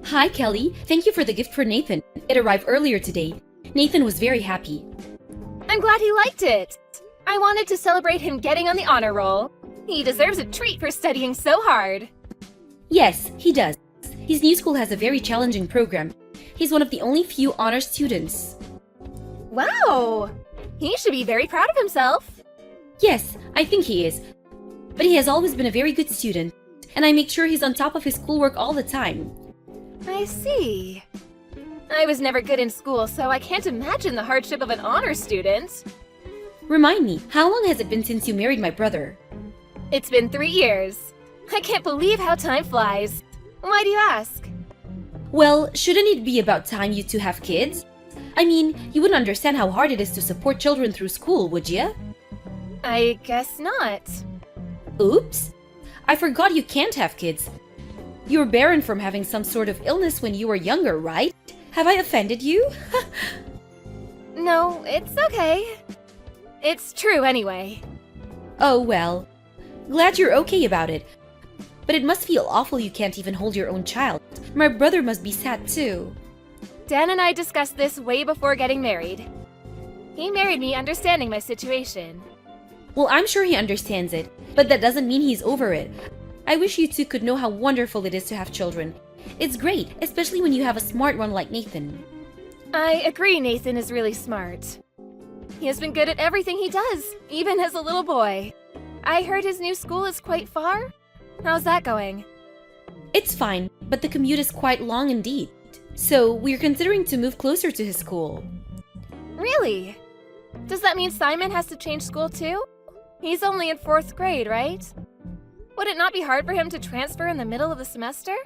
Hi, Kelly. Thank you for the gift for Nathan. It arrived earlier today. Nathan was very happy. I'm glad he liked it. I wanted to celebrate him getting on the honor roll. He deserves a treat for studying so hard. Yes, he does. His new school has a very challenging program. He's one of the only few honor students. Wow! He should be very proud of himself. Yes, I think he is. But he has always been a very good student, and I make sure he's on top of his schoolwork all the time. I see. I was never good in school, so I can't imagine the hardship of an honor student. Remind me, how long has it been since you married my brother? It's been 3 years. I can't believe how time flies. Why do you ask? Well, shouldn't it be about time you two have kids? I mean, you wouldn't understand how hard it is to support children through school, would you? I guess not. Oops! I forgot you can't have kids. You were barren from having some sort of illness when you were younger, right? Have I offended you? No, it's okay. It's true anyway. Oh well. Glad you're okay about it. But it must feel awful you can't even hold your own child. My brother must be sad too. Dan and I discussed this way before getting married. He married me understanding my situation. Well, I'm sure he understands it, but that doesn't mean he's over it. I wish you two could know how wonderful it is to have children. It's great, especially when you have a smart one like Nathan. I agree Nathan is really smart. He has been good at everything he does, even as a little boy. I heard his new school is quite far. How's that going? It's fine, but the commute is quite long indeed. So we're considering to move closer to his school. Really? Does that mean Simon has to change school too? He's only in 4th grade, right? Would it not be hard for him to transfer in the middle of the semester?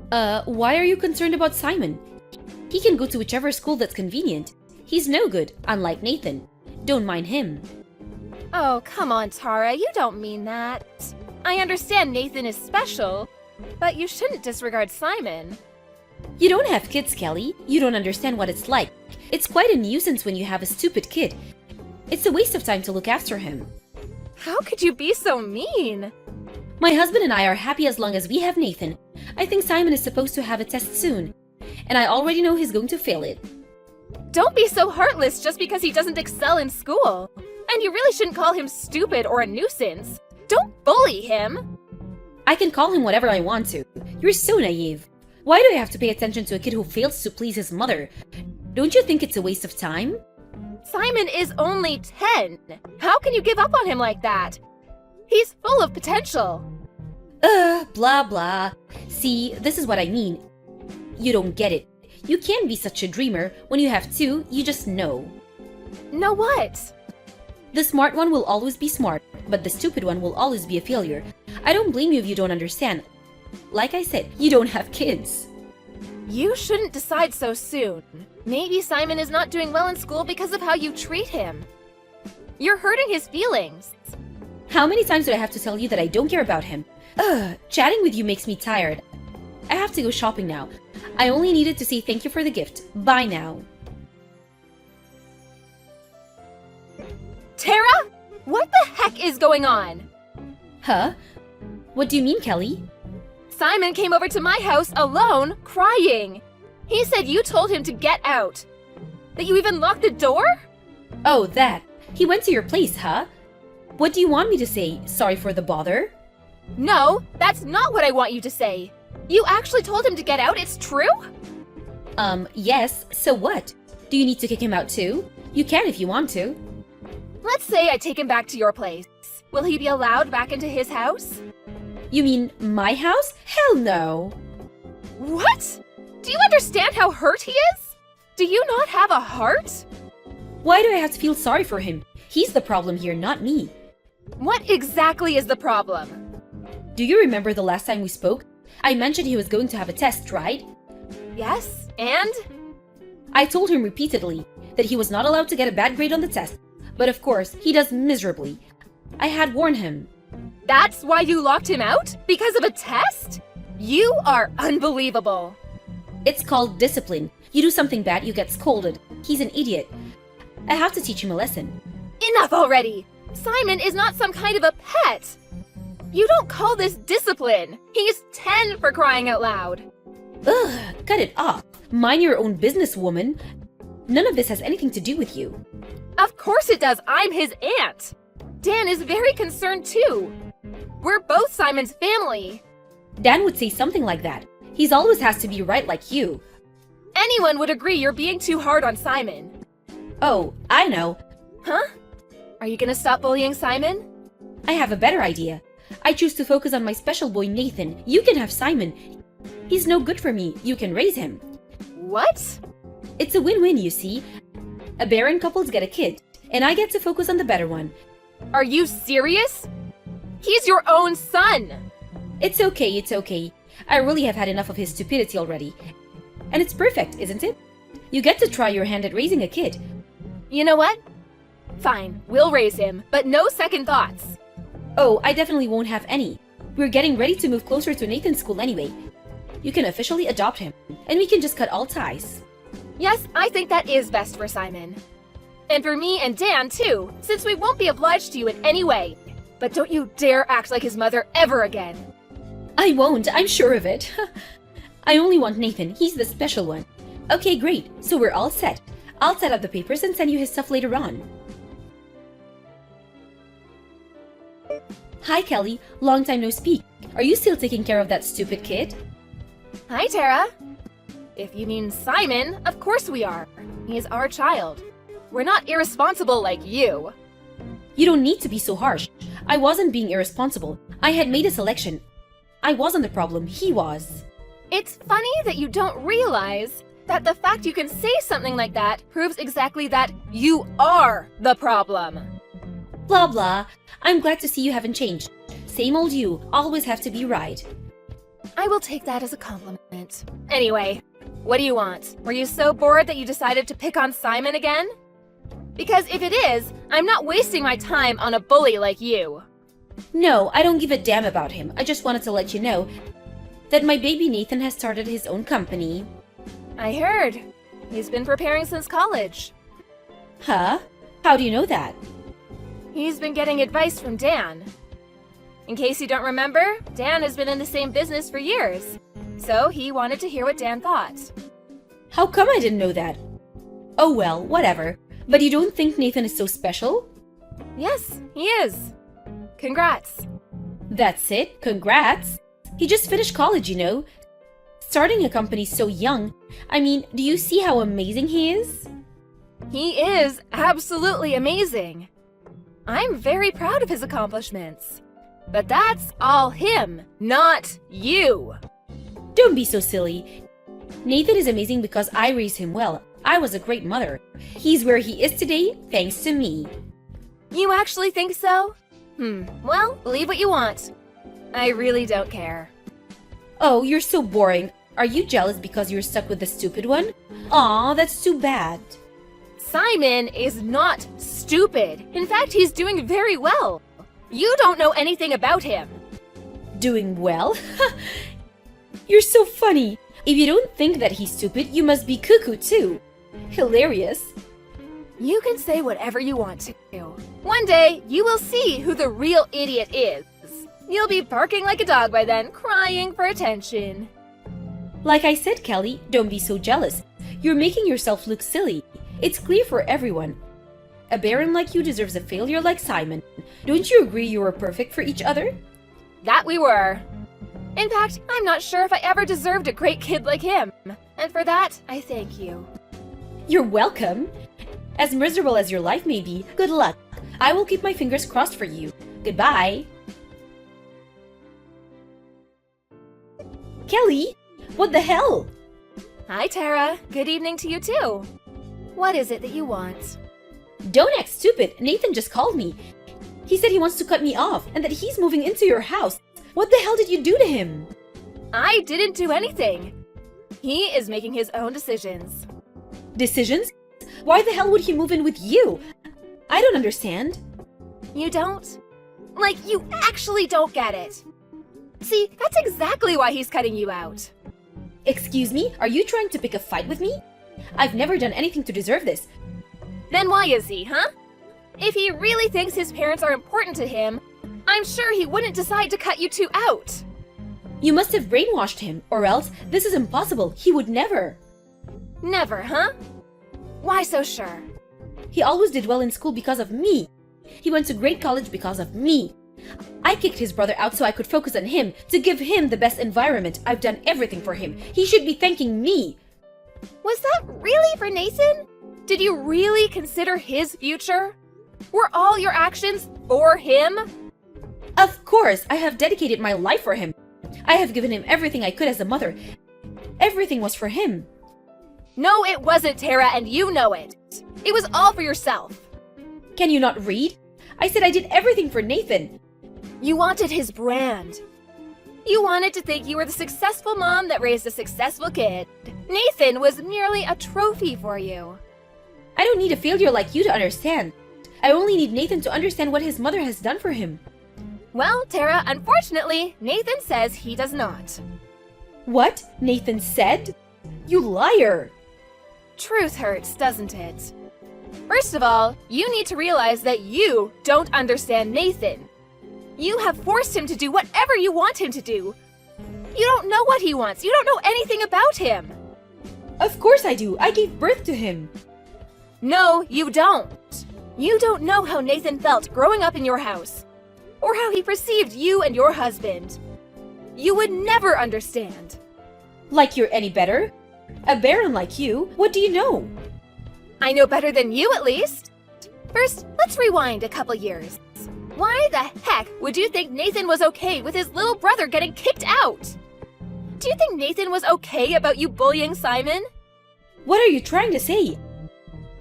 Why are you concerned about Simon? He can go to whichever school that's convenient. He's no good, unlike Nathan. Don't mind him. Oh, come on, Tara, you don't mean that. I understand Nathan is special, but you shouldn't disregard Simon. You don't have kids, Kelly. You don't understand what it's like. It's quite a nuisance when you have a stupid kid. It's a waste of time to look after him. How could you be so mean? My husband and I are happy as long as we have Nathan. I think Simon is supposed to have a test soon, and I already know he's going to fail it. Don't be so heartless just because he doesn't excel in school. And you really shouldn't call him stupid or a nuisance. Don't bully him. I can call him whatever I want to. You're so naive. Why do I have to pay attention to a kid who fails to please his mother? Don't you think it's a waste of time? Simon is only 10. How can you give up on him like that? He's full of potential. Blah blah. See, this is what I mean. You don't get it. You can't be such a dreamer. When you have two, you just know. Know what? The smart one will always be smart, but the stupid one will always be a failure. I don't blame you if you don't understand. Like I said, you don't have kids. You shouldn't decide so soon. Maybe Simon is not doing well in school because of how you treat him. You're hurting his feelings. How many times do I have to tell you that I don't care about him? Chatting with you makes me tired. I have to go shopping now. I only needed to say thank you for the gift. Bye now. Tara? What the heck is going on? Huh? What do you mean, Kelly? Simon came over to my house alone, crying. He said you told him to get out. That you even locked the door? Oh, that. He went to your place, huh? What do you want me to say? Sorry for the bother? No, that's not what I want you to say. You actually told him to get out, it's true? Yes. So what? Do you need to kick him out too? You can if you want to. Let's say I take him back to your place. Will he be allowed back into his house? You mean my house? Hell no. What? Do you understand how hurt he is? Do you not have a heart? Why do I have to feel sorry for him? He's the problem here, not me. What exactly is the problem? Do you remember the last time we spoke? I mentioned he was going to have a test, right? Yes, and? I told him repeatedly that he was not allowed to get a bad grade on the test, but of course, he does miserably. I had warned him. That's why you locked him out? Because of a test? You are unbelievable. It's called discipline. You do something bad, you get scolded. He's an idiot. I have to teach him a lesson. Enough already! Simon is not some kind of a pet! You don't call this discipline! He's 10 for crying out loud! Ugh, cut it off. Mind your own business, woman. None of this has anything to do with you. Of course it does. I'm his aunt. Dan is very concerned too. We're both Simon's family. Dan would say something like that. He's always has to be right like you. Anyone would agree you're being too hard on Simon. Oh, I know. Huh? Are you gonna stop bullying Simon? I have a better idea. I choose to focus on my special boy Nathan. You can have Simon. He's no good for me. You can raise him. What? It's a win-win, you see. A barren couples get a kid, and I get to focus on the better one. Are you serious? He's your own son! It's okay. I really have had enough of his stupidity already. And it's perfect, isn't it? You get to try your hand at raising a kid. You know what? Fine, we'll raise him, but no second thoughts. Oh, I definitely won't have any. We're getting ready to move closer to Nathan's school anyway. You can officially adopt him, and we can just cut all ties. Yes, I think that is best for Simon. And for me and Dan, too, since we won't be obliged to you in any way. But don't you dare act like his mother ever again. I won't, I'm sure of it. I only want Nathan, he's the special one. Okay, great, so we're all set. I'll set up the papers and send you his stuff later on. Hi, Kelly. Long time no speak. Are you still taking care of that stupid kid? Hi, Tara. If you mean Simon, of course we are. He is our child. We're not irresponsible like you. You don't need to be so harsh. I wasn't being irresponsible. I had made a selection. I wasn't the problem, he was. It's funny that you don't realize that the fact you can say something like that proves exactly that you are the problem. Blah blah. I'm glad to see you haven't changed. Same old you, always have to be right. I will take that as a compliment. Anyway, what do you want? Were you so bored that you decided to pick on Simon again? Because if it is, I'm not wasting my time on a bully like you. No, I don't give a damn about him. I just wanted to let you know that my baby Nathan has started his own company. I heard. He's been preparing since college. Huh? How do you know that? He's been getting advice from Dan. In case you don't remember, Dan has been in the same business for years. So he wanted to hear what Dan thought. How come I didn't know that? Oh well, whatever. But you don't think Nathan is so special? Yes, he is. Congrats. That's it, congrats. He just finished college, you know. Starting a company so young. I mean, do you see how amazing he is? He is absolutely amazing. I'm very proud of his accomplishments. But that's all him, not you. Don't be so silly. Nathan is amazing because I raised him well. I was a great mother. He's where he is today, thanks to me. You actually think so? Well, believe what you want. I really don't care. Oh, you're so boring. Are you jealous because you're stuck with the stupid one? Aw, that's too bad. Simon is not stupid. In fact, he's doing very well. You don't know anything about him. Doing well? You're so funny. If you don't think that he's stupid, you must be cuckoo too. Hilarious. You can say whatever you want to. One day, you will see who the real idiot is. You'll be barking like a dog by then, crying for attention. Like I said, Kelly, don't be so jealous. You're making yourself look silly. It's clear for everyone. A baron like you deserves a failure like Simon. Don't you agree you were perfect for each other? That we were. In fact, I'm not sure if I ever deserved a great kid like him. And for that, I thank you. You're welcome. As miserable as your life may be, good luck. I will keep my fingers crossed for you. Goodbye. Kelly, what the hell? Hi, Tara. Good evening to you too. What is it that you want? Don't act stupid. Nathan just called me. He said he wants to cut me off and that he's moving into your house. What the hell did you do to him? I didn't do anything. He is making his own decisions. Decisions? Why the hell would he move in with you? I don't understand. You don't? Like, you actually don't get it. See, that's exactly why he's cutting you out. Excuse me? Are you trying to pick a fight with me? I've never done anything to deserve this. Then why is he, huh? If he really thinks his parents are important to him, I'm sure he wouldn't decide to cut you two out. You must have brainwashed him, or else this is impossible. He would never. Never, huh? Why so sure? He always did well in school because of me. He went to great college because of me. I kicked his brother out so I could focus on him, to give him the best environment. I've done everything for him. He should be thanking me. Was that really for Nathan? Did you really consider his future? Were all your actions for him? Of course, I have dedicated my life for him. I have given him everything I could as a mother. Everything was for him. No, it wasn't, Tara, and you know it. It was all for yourself. Can you not read? I said I did everything for Nathan. You wanted his brand. You wanted to think you were the successful mom that raised a successful kid. Nathan was merely a trophy for you. I don't need a failure like you to understand. I only need Nathan to understand what his mother has done for him. Well, Tara, unfortunately, Nathan says he does not. What? Nathan said? You liar! Truth hurts, doesn't it? First of all, you need to realize that you don't understand Nathan. You have forced him to do whatever you want him to do. You don't know what he wants. You don't know anything about him. Of course I do. I gave birth to him. No, you don't. You don't know how Nathan felt growing up in your house, or how he perceived you and your husband. You would never understand. Like you're any better? A baron like you, what do you know? I know better than you, at least. First, let's rewind a couple years. Why the heck would you think Nathan was okay with his little brother getting kicked out? Do you think Nathan was okay about you bullying Simon? What are you trying to say?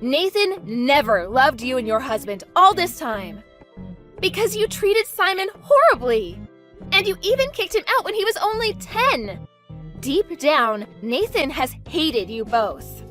Nathan never loved you and your husband all this time. Because you treated Simon horribly. And you even kicked him out when he was only 10. Deep down, Nathan has hated you both.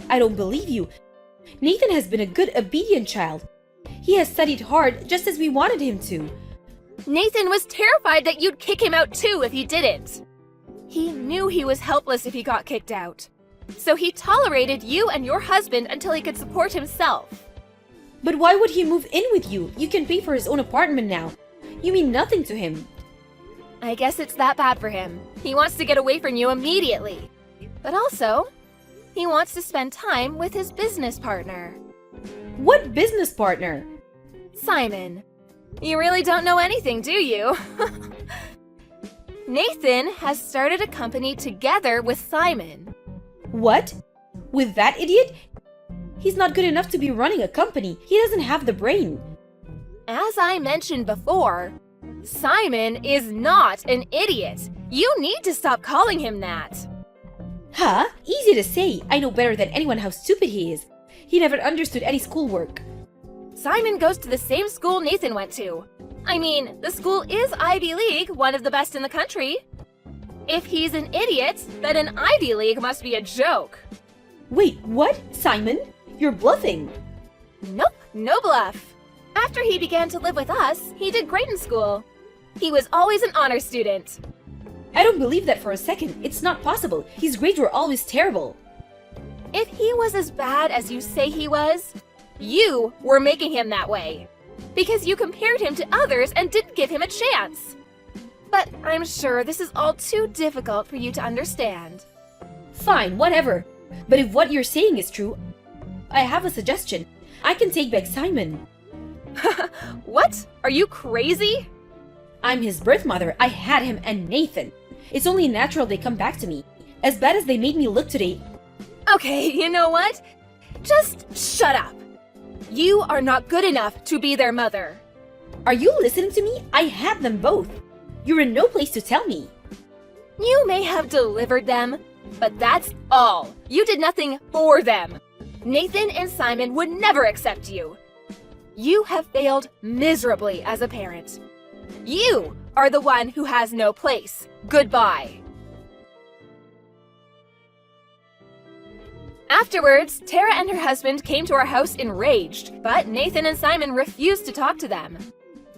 I don't believe you. Nathan has been a good, obedient child. He has studied hard just as we wanted him to. Nathan was terrified that you'd kick him out too if he didn't. He knew he was helpless if he got kicked out. So he tolerated you and your husband until he could support himself. But why would he move in with you? You can pay for his own apartment now. You mean nothing to him. I guess it's that bad for him. He wants to get away from you immediately. But also, he wants to spend time with his business partner. What business partner? Simon. You really don't know anything, do you? Nathan has started a company together with Simon. What? With that idiot? He's not good enough to be running a company. He doesn't have the brain. As I mentioned before, Simon is not an idiot. You need to stop calling him that. Huh? Easy to say. I know better than anyone how stupid he is. He never understood any schoolwork. Simon goes to the same school Nathan went to. I mean, the school is Ivy League, one of the best in the country. If he's an idiot, then an Ivy League must be a joke. Wait, what? Simon? You're bluffing. Nope, no bluff. After he began to live with us, he did great in school. He was always an honor student. I don't believe that for a second. It's not possible. His grades were always terrible. If he was as bad as you say he was, you were making him that way. Because you compared him to others and didn't give him a chance. But I'm sure this is all too difficult for you to understand. Fine, whatever. But if what you're saying is true, I have a suggestion. I can take back Simon. What? Are you crazy? I'm his birth mother. I had him and Nathan. It's only natural they come back to me. As bad as they made me look today. Okay, you know what? Just shut up. You are not good enough to be their mother. Are you listening to me? I had them both. You're in no place to tell me. You may have delivered them, but that's all. You did nothing for them. Nathan and Simon would never accept you. You have failed miserably as a parent. You are the one who has no place. Goodbye. Afterwards, Tara and her husband came to our house enraged, but Nathan and Simon refused to talk to them.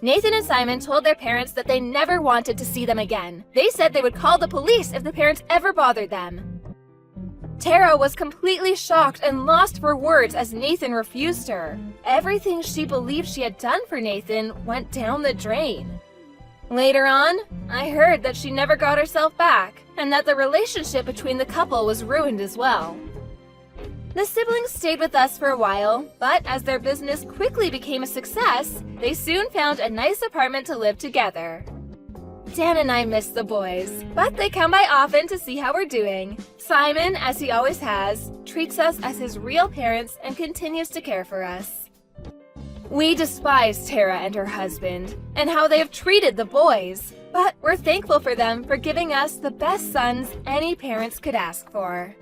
Nathan and Simon told their parents that they never wanted to see them again. They said they would call the police if the parents ever bothered them. Tara was completely shocked and lost for words as Nathan refused her. Everything she believed she had done for Nathan went down the drain. Later on, I heard that she never got herself back, and that the relationship between the couple was ruined as well. The siblings stayed with us for a while, but as their business quickly became a success, they soon found a nice apartment to live together. Dan and I miss the boys, but they come by often to see how we're doing. Simon, as he always has, treats us as his real parents and continues to care for us. We despise Tara and her husband, and how they have treated the boys, but we're thankful for them for giving us the best sons any parents could ask for.